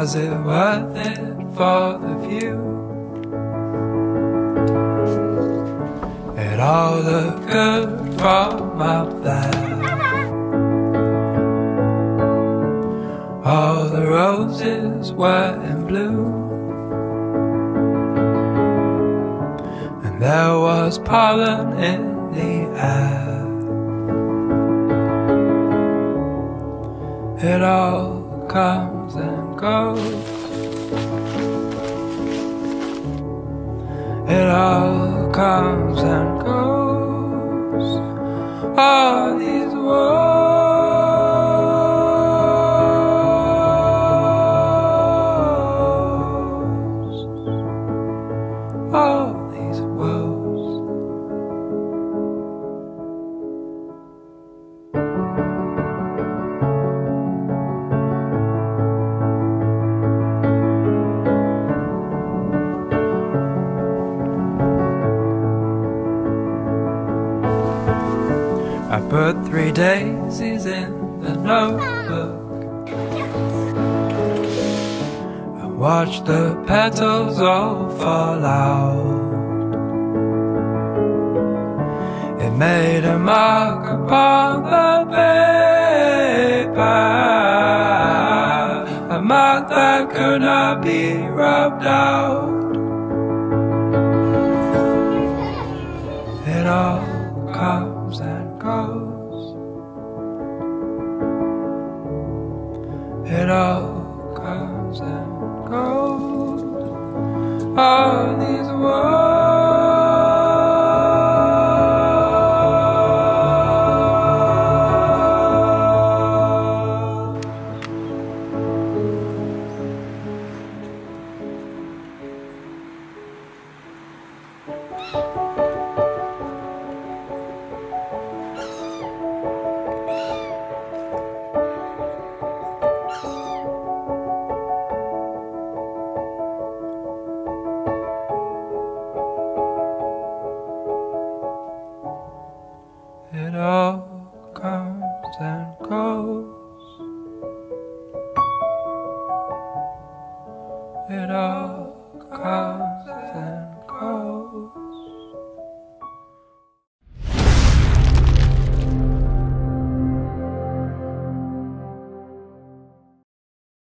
Was it worth it for the view? It all looked good from up there. All the roses were in bloom, and there was pollen in the air. It all comes and goes. It all comes and goes. All these words. I put 3 daisies in the notebook and watched the petals all fall out. It made a mark upon the paper, a mark that could not be rubbed out. It all comes and goes. It all comes and goes. All these words. It all